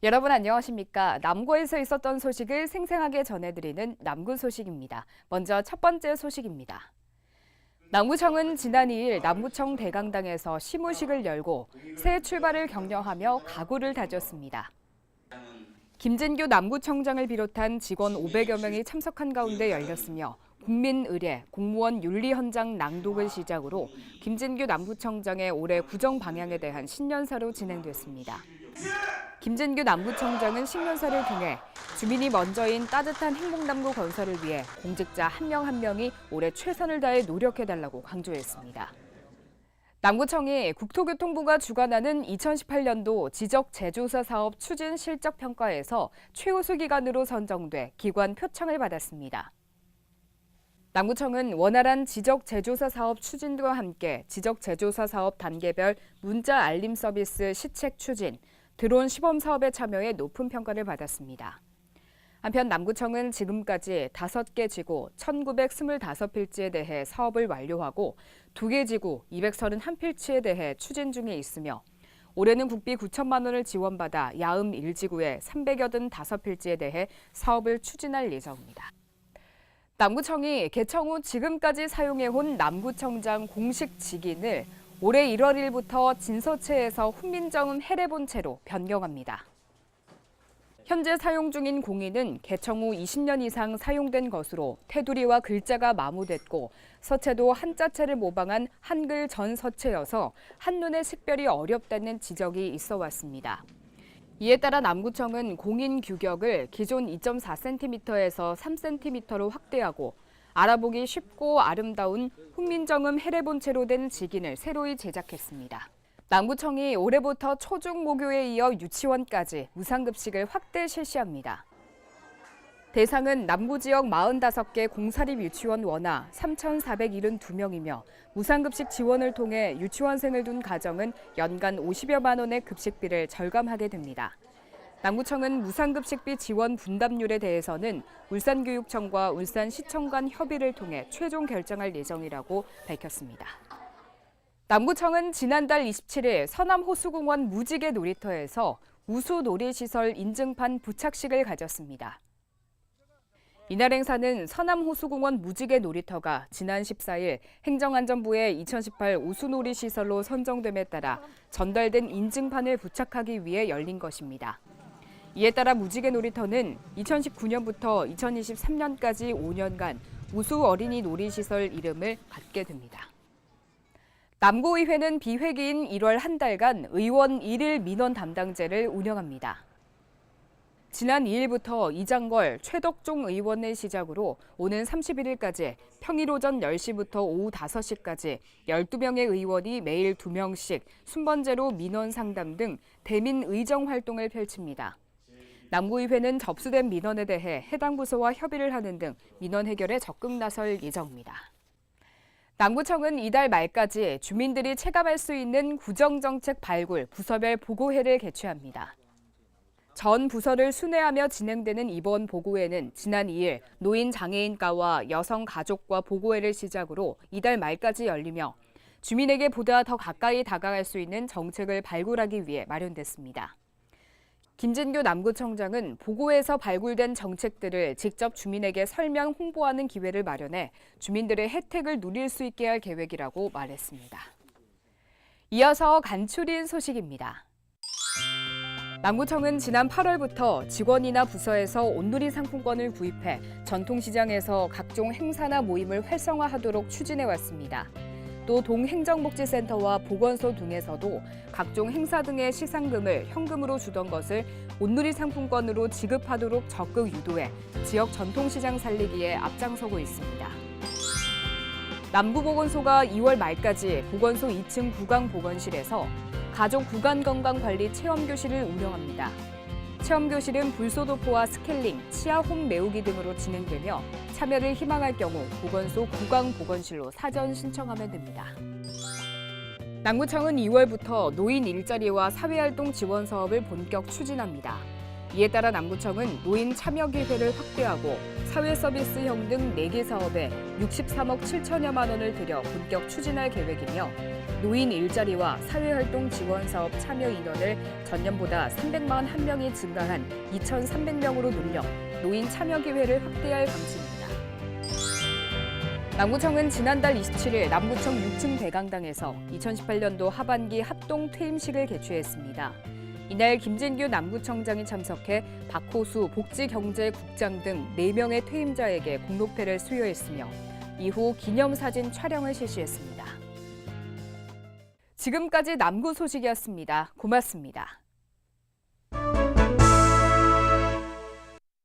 여러분 안녕하십니까? 남구에서 있었던 소식을 생생하게 전해드리는 남구 소식입니다. 먼저 첫 번째 소식입니다. 남구청은 지난 2일 남구청 대강당에서 시무식을 열고 새 출발을 격려하며 각오를 다졌습니다. 김진규 남구청장을 비롯한 직원 500여 명이 참석한 가운데 열렸으며 국민의례, 공무원 윤리 현장 낭독을 시작으로 김진규 남구청장의 올해 구정 방향에 대한 신년사로 진행됐습니다. 김진규 남구청장은 신년사를 통해 주민이 먼저인 따뜻한 행복남구 건설을 위해 공직자 한 명 한 명이 올해 최선을 다해 노력해달라고 강조했습니다. 남구청이 국토교통부가 주관하는 2018년도 지적재조사 사업 추진 실적평가에서 최우수 기관으로 선정돼 기관 표창을 받았습니다. 남구청은 원활한 지적재조사 사업 추진과 함께 지적재조사 사업 단계별 문자 알림 서비스 시책 추진, 드론 시범 사업에 참여해 높은 평가를 받았습니다. 한편 남구청은 지금까지 5개 지구 1925필지에 대해 사업을 완료하고 2개 지구 231필지에 대해 추진 중에 있으며 올해는 국비 9천만 원을 지원받아 야음 1지구의 385필지에 대해 사업을 추진할 예정입니다. 남구청이 개청 후 지금까지 사용해온 남구청장 공식 직인을 올해 1월 1일부터 진서체에서 훈민정음 해례본체로 변경합니다. 현재 사용 중인 공인은 개청 후 20년 이상 사용된 것으로 테두리와 글자가 마모됐고 서체도 한자체를 모방한 한글 전 서체여서 한눈에 식별이 어렵다는 지적이 있어 왔습니다. 이에 따라 남구청은 공인 규격을 기존 2.4cm에서 3cm로 확대하고 알아보기 쉽고 아름다운 훈민정음 해례본체로 된 직인을 새로이 제작했습니다. 남구청이 올해부터 초중고교에 이어 유치원까지 무상급식을 확대 실시합니다. 대상은 남부 지역 45개 공사립 유치원 원화 3,472명이며 무상급식 지원을 통해 유치원생을 둔 가정은 연간 50여만 원의 급식비를 절감하게 됩니다. 남구청은 무상급식비 지원 분담률에 대해서는 울산교육청과 울산시청 간 협의를 통해 최종 결정할 예정이라고 밝혔습니다. 남구청은 지난달 27일 서남호수공원 무지개 놀이터에서 우수 놀이시설 인증판 부착식을 가졌습니다. 이날 행사는 서남호수공원 무지개 놀이터가 지난 14일 행정안전부의 2018 우수놀이시설로 선정됨에 따라 전달된 인증판을 부착하기 위해 열린 것입니다. 이에 따라 무지개 놀이터는 2019년부터 2023년까지 5년간 우수 어린이 놀이시설 이름을 갖게 됩니다. 남구의회는 비회기인 1월 한 달간 의원 1일 민원 담당제를 운영합니다. 지난 2일부터 이장걸, 최덕종 의원을 시작으로 오는 31일까지 평일 오전 10시부터 오후 5시까지 12명의 의원이 매일 2명씩 순번제로 민원 상담 등 대민 의정 활동을 펼칩니다. 남구의회는 접수된 민원에 대해 해당 부서와 협의를 하는 등 민원 해결에 적극 나설 예정입니다. 남구청은 이달 말까지 주민들이 체감할 수 있는 구정정책 발굴 부서별 보고회를 개최합니다. 전 부서를 순회하며 진행되는 이번 보고회는 지난 2일 노인장애인과와 여성가족과 보고회를 시작으로 이달 말까지 열리며 주민에게 보다 더 가까이 다가갈 수 있는 정책을 발굴하기 위해 마련됐습니다. 김진규 남구청장은 보고에서 발굴된 정책들을 직접 주민에게 설명, 홍보하는 기회를 마련해 주민들의 혜택을 누릴 수 있게 할 계획이라고 말했습니다. 이어서 간추린 소식입니다. 남구청은 지난 8월부터 직원이나 부서에서 온누리 상품권을 구입해 전통시장에서 각종 행사나 모임을 활성화하도록 추진해왔습니다. 또 동행정복지센터와 보건소 등에서도 각종 행사 등의 시상금을 현금으로 주던 것을 온누리 상품권으로 지급하도록 적극 유도해 지역 전통시장 살리기에 앞장서고 있습니다. 남구보건소가 2월 말까지 보건소 2층 구강보건실에서 가족 구강건강관리 체험교실을 운영합니다. 체험교실은 불소도포와 스케일링, 치아홈 메우기 등으로 진행되며 참여를 희망할 경우 보건소 구강보건실로 사전 신청하면 됩니다. 남구청은 2월부터 노인 일자리와 사회활동 지원 사업을 본격 추진합니다. 이에 따라 남구청은 노인 참여 기회를 확대하고 사회 서비스형 등 4개 사업에 63억 7천여만 원을 들여 본격 추진할 계획이며 노인 일자리와 사회활동 지원 사업 참여 인원을 전년보다 341명이 증가한 2,300명으로 늘려 노인 참여 기회를 확대할 방침입니다. 남구청은 지난달 27일 남구청 6층 대강당에서 2018년도 하반기 합동 퇴임식을 개최했습니다. 이날 김진규 남구청장이 참석해 박호수 복지경제국장 등 4명의 퇴임자에게 공로패를 수여했으며 이후 기념사진 촬영을 실시했습니다. 지금까지 남구 소식이었습니다. 고맙습니다.